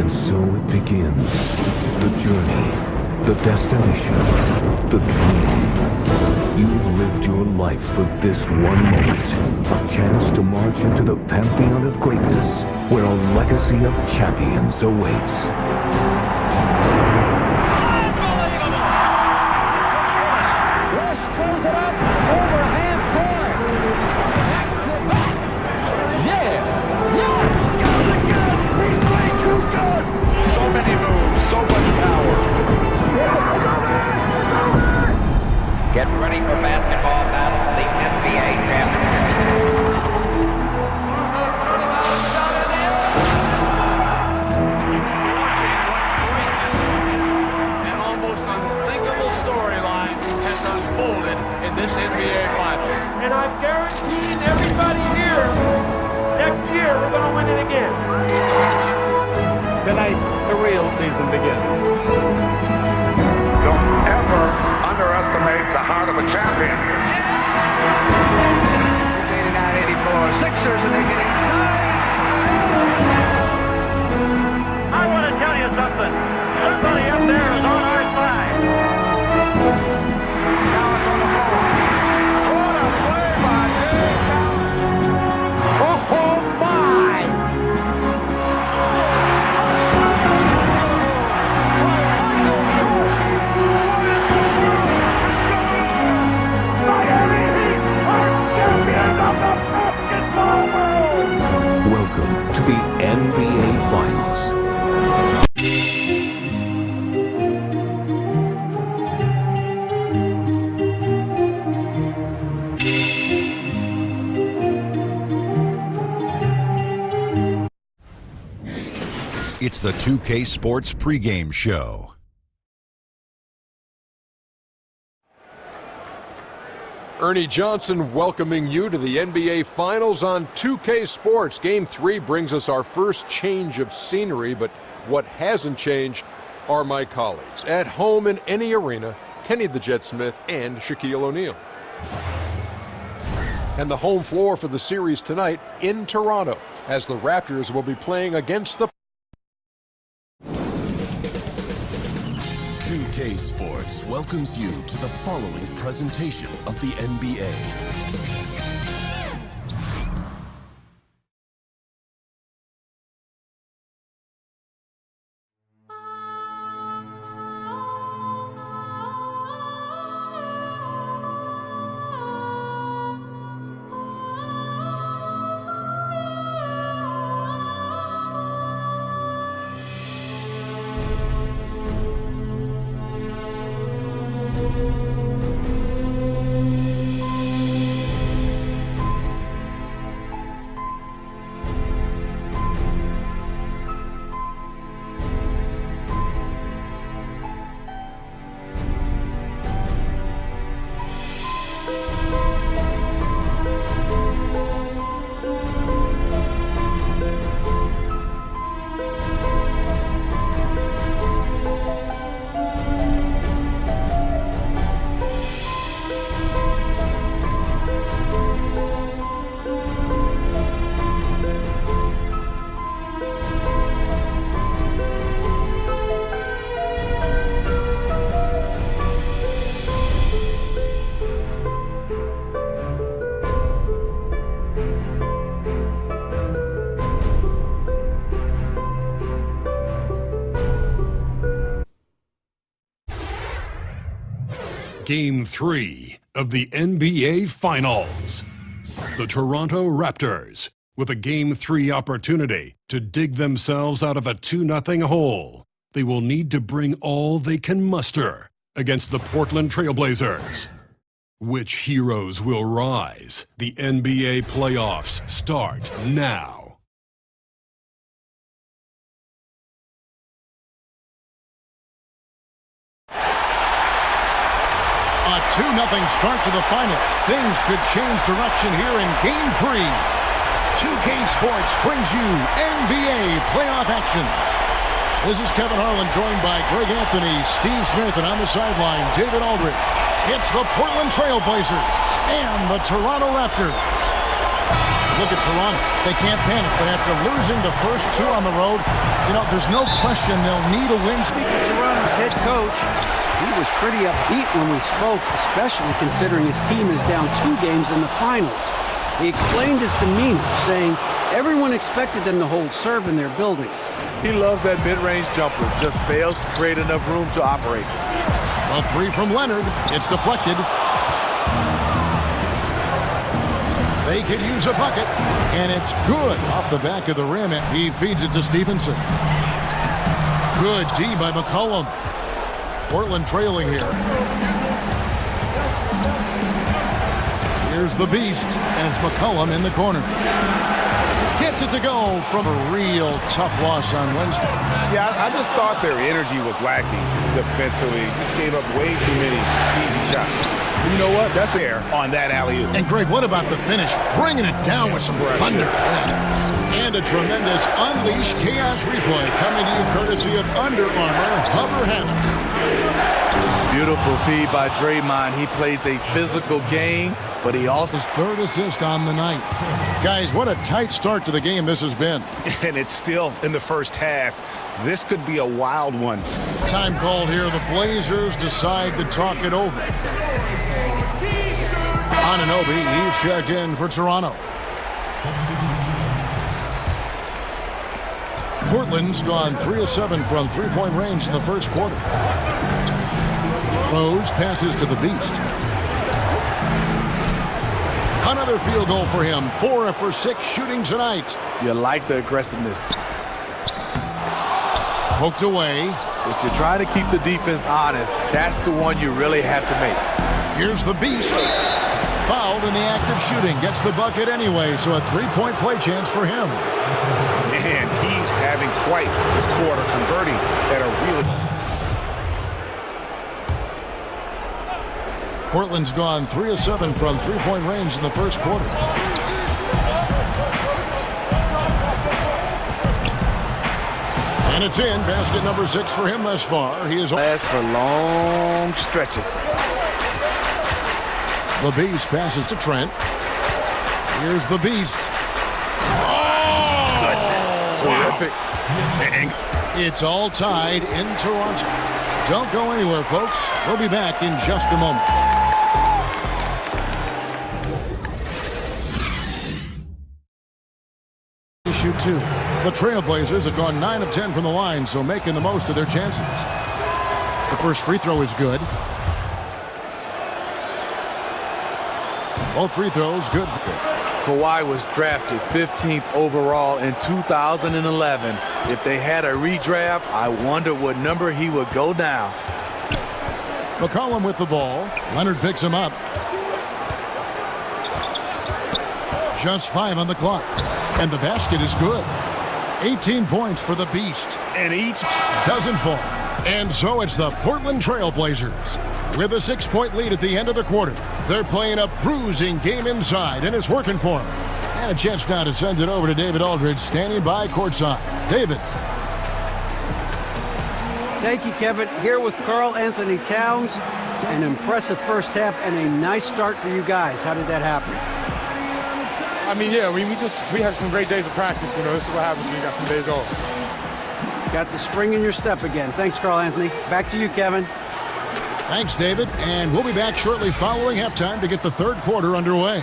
And so it begins. The journey, the destination, the dream. You've lived your life for this one moment. A chance to march into the pantheon of greatness, where a legacy of champions awaits. Get ready for basketball battle, the NBA championship. An almost unthinkable storyline has unfolded in this NBA Finals. And I'm guaranteeing everybody here, next year we're going to win it again. Tonight, the real season begins. Don't ever underestimate the heart of a champion. It's 89-84 Sixers, and they get inside. I want to tell you something. Somebody up there is on our side. Now it's on the floor. What a play by Dave. Oh, my! Welcome to the NBA Finals. It's the 2K Sports pregame show. Ernie Johnson welcoming you to the NBA Finals on 2K Sports. Game 3 brings us our first change of scenery, but what hasn't changed are my colleagues. At home in any arena, Kenny the Jet Smith and Shaquille O'Neal. And the home floor for the series tonight in Toronto, as the Raptors will be playing against the 2K Sports welcomes you to the following presentation of the NBA. Game 3 of the NBA Finals. The Toronto Raptors, with a Game 3 opportunity to dig themselves out of a 2-0 hole. They will need to bring all they can muster against the Portland Trailblazers. Which heroes will rise? The NBA playoffs start now. A 2-0 start to the finals. Things could change direction here in Game 3. 2K Sports brings you NBA playoff action. This is Kevin Harlan, joined by Greg Anthony, Steve Smith, and on the sideline, David Aldridge. It's the Portland Trail Blazers and the Toronto Raptors. Look at Toronto. They can't panic, but after losing the first 2 on the road, there's no question they'll need a win. Speaking of Toronto's head coach, he was pretty upbeat when we spoke, especially considering his team is down 2 games in the finals. He explained his demeanor, saying everyone expected them to hold serve in their building. He loves that mid-range jumper, just fails to create enough room to operate. A 3 from Leonard. It's deflected. They could use a bucket, and it's good off the back of the rim, and he feeds it to Stevenson. Good D by McCollum. Portland trailing here. Here's the beast, and it's McCollum in the corner. Gets it to go from a real tough loss on Wednesday. Yeah, I just thought their energy was lacking defensively. Just gave up way too many easy shots. You know what? That's There on that alley-oop. And Greg, what about the finish? Bringing it down with some thunder. And a tremendous Unleash Chaos replay coming to you courtesy of Under Armour Hover Hammock. beautiful feed by Draymond. He plays a physical game, but he also... His 3rd assist on the night. Guys, what a tight start to the game this has been. And it's still in the first half. This could be a wild one. Time called here. The Blazers decide to talk it over. Anunoby, he's checked in for Toronto. Portland's gone 3 of 7 from three-point range in the first quarter. Rose passes to the Beast. Another field goal for him. 4 for 6 shooting tonight. You like the aggressiveness. Poked away. If you're trying to keep the defense honest, that's the one you really have to make. Here's the Beast. Fouled in the act of shooting. Gets the bucket anyway, so a 3-point play chance for him. And he's having quite the quarter, converting at a really... Portland's gone 3 of 7 from three-point range in the first quarter. And it's in. Basket number 6 for him thus far. He is lasts for long stretches. The Beast passes to Trent. Here's the Beast. Goodness. Terrific. Wow. It's all tied in Toronto. Don't go anywhere, folks. We'll be back in just a moment. Shoot 2. The Trailblazers have gone 9 of 10 from the line, so making the most of their chances. The first free throw is good. Both free throws good. Kawhi was drafted 15th overall in 2011. If they had a redraft, I wonder what number he would go down. McCollum with the ball. Leonard picks him up. Just 5 on the clock. And the basket is good. 18 points for the Beast. And each doesn't fall. And so it's the Portland Trailblazers. With a 6-point lead at the end of the quarter. They're playing a bruising game inside, and it's working for them. And a chance now to send it over to David Aldridge, standing by courtside. David. Thank you, Kevin. Here with Karl Anthony Towns. An impressive first half and a nice start for you guys. How did that happen? I mean, yeah, we had some great days of practice. You know, this is what happens when you got some days off. Got the spring in your step again. Thanks, Karl Anthony. Back to you, Kevin. Thanks, David. And we'll be back shortly following halftime to get the third quarter underway.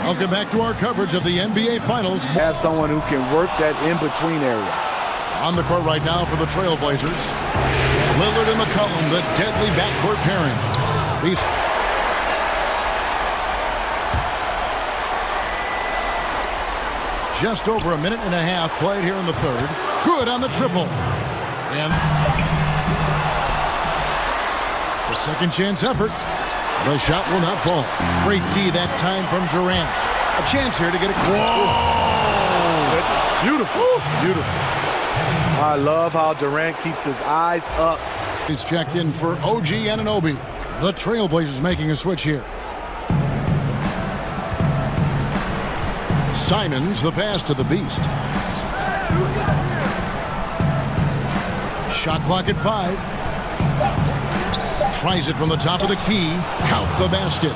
Welcome back to our coverage of the NBA Finals. Have someone who can work that in-between area. On the court right now for the Trailblazers. Lillard and McCollum, the deadly backcourt pairing. These... Just over a minute and a half played here in the third. Good on the triple. And the second chance effort. The shot will not fall. Great D that time from Durant. A chance here to get it. Whoa! Beautiful. Beautiful. I love how Durant keeps his eyes up. He's checked in for OG Anunoby. The Trailblazers making a switch here. Simons, the pass to the Beast. Shot clock at 5. Tries it from the top of the key. Count the basket.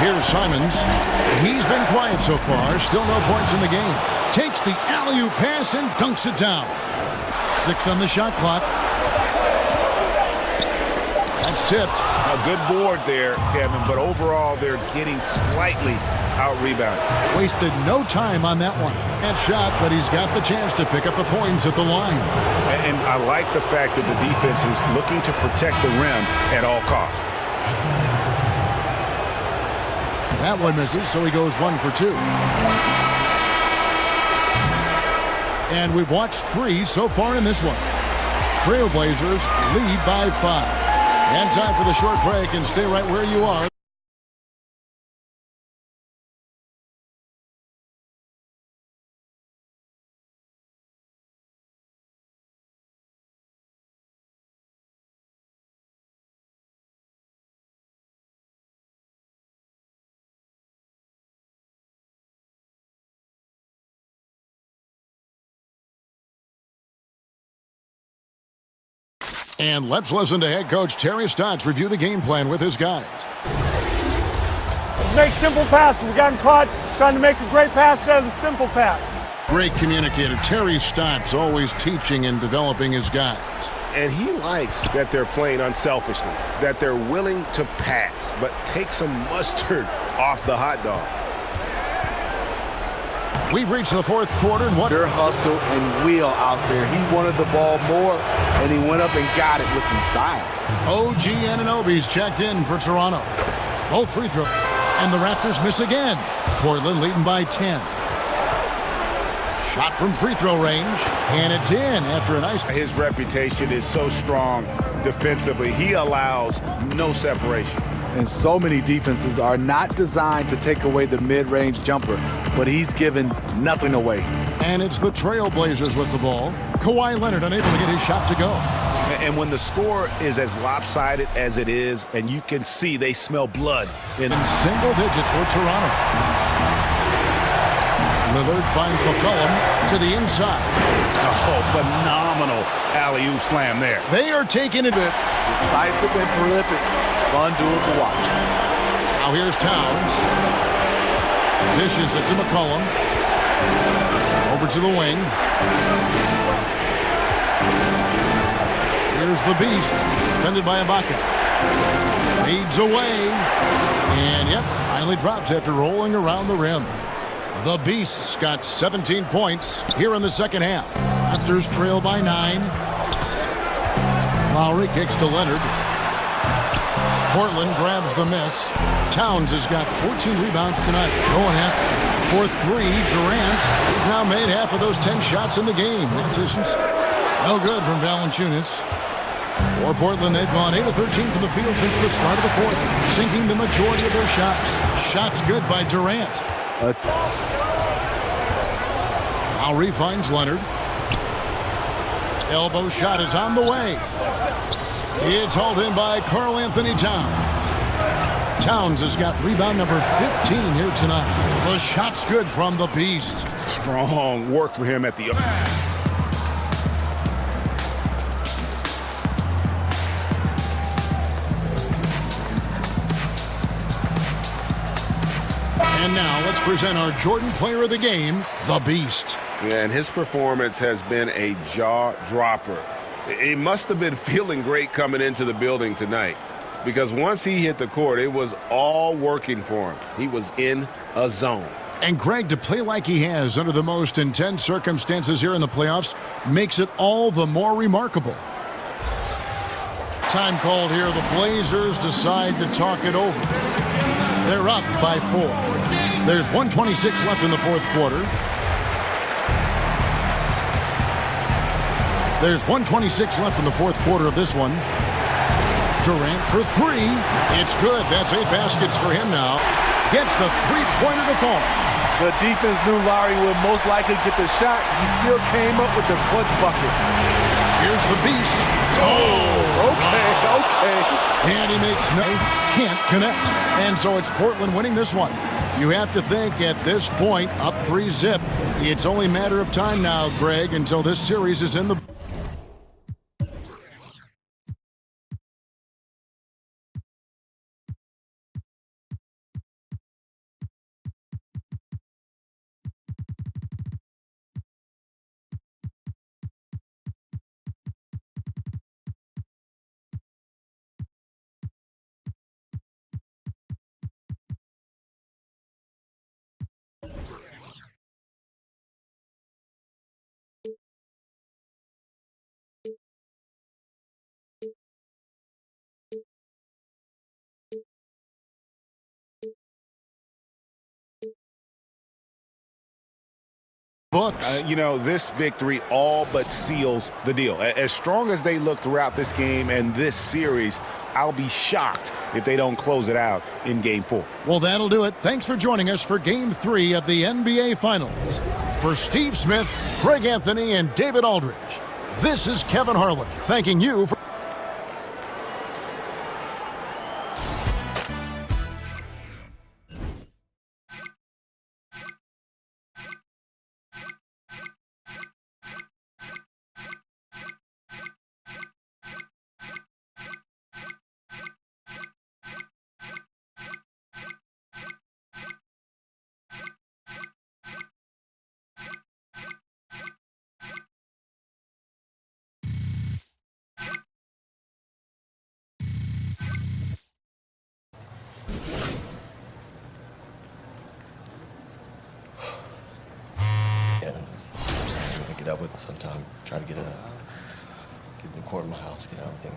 Here's Simons. He's been quiet so far. Still no points in the game. Takes the alley-oop pass and dunks it down. 6 on the shot clock. That's tipped. A good board there, Kevin, but overall they're getting slightly out-rebounded. Wasted no time on that one. That shot, but he's got the chance to pick up the points at the line. And I like the fact that the defense is looking to protect the rim at all costs. That one misses, so he goes 1 for 2. And we've watched 3 so far in this one. Trailblazers lead by 5. And time for the short break, and stay right where you are. And let's listen to head coach Terry Stotts review the game plan with his guys. Make simple passes. We got caught trying to make a great pass out of the simple pass. Great communicator. Terry Stotts always teaching and developing his guys. And he likes that they're playing unselfishly, that they're willing to pass, but take some mustard off the hot dog. We've reached the fourth quarter. And their hustle and will out there. He wanted the ball more, and he went up and got it with some style. OG Anunoby's checked in for Toronto. Both free throw. And the Raptors miss again. Portland leading by 10. Shot from free throw range, and it's in after a nice... His reputation is so strong defensively. He allows no separation. And so many defenses are not designed to take away the mid-range jumper, but he's given nothing away. And it's the Trailblazers with the ball. Kawhi Leonard unable to get his shot to go. And when the score is as lopsided as it is, and you can see they smell blood. In single digits for Toronto. Lillard finds McCollum to the inside. Oh, phenomenal alley-oop slam there. They are taking it. Decisive and prolific. Fun duel to watch. Now here's Towns. Dishes it to McCollum. Over to the wing. Here's the Beast. Defended by Ibaka. Fades away. And yep, finally drops after rolling around the rim. The Beast's got 17 points here in the second half. Raptors trail by 9. Lowry kicks to Leonard. Portland grabs the miss. Towns has got 14 rebounds tonight. Going after for 3. Durant has now made half of those 10 shots in the game. That's no good from Valanciunas. For Portland, they've gone 8 of 13 from the field since the start of the fourth, sinking the majority of their shots. Shots good by Durant. Lowry finds Leonard. Elbow shot is on the way. It's hauled in by Karl Anthony Towns. Towns has got rebound number 15 here tonight. The shot's good from the Beast. Strong work for him at the... And now let's present our Jordan Player of the Game, the Beast. Yeah, and his performance has been a jaw-dropper. He must have been feeling great coming into the building tonight, because once he hit the court, it was all working for him. He was in a zone. And Greg, to play like he has under the most intense circumstances here in the playoffs makes it all the more remarkable. Time called here. The Blazers decide to talk it over. They're up by 4. There's 1:26 left in the fourth quarter. There's 1:26 left in the fourth quarter of this one. Durant for 3. It's good. That's 8 baskets for him now. Gets the three-pointer to fall. The defense knew Lowry would most likely get the shot. He still came up with the clutch bucket. Here's the beast. Oh, okay. And he makes can't connect. And so it's Portland winning this one. You have to think at this point, up 3-zip. It's only a matter of time now, Greg, until this series is in the... This victory all but seals the deal. As strong as they look throughout this game and this series, I'll be shocked if they don't close it out in Game 4. Well, that'll do it. Thanks for joining us for Game 3 of the NBA Finals. For Steve Smith, Craig Anthony, and David Aldridge, this is Kevin Harlan thanking you for... Get up with it sometime. Try to get a court in my house, get everything.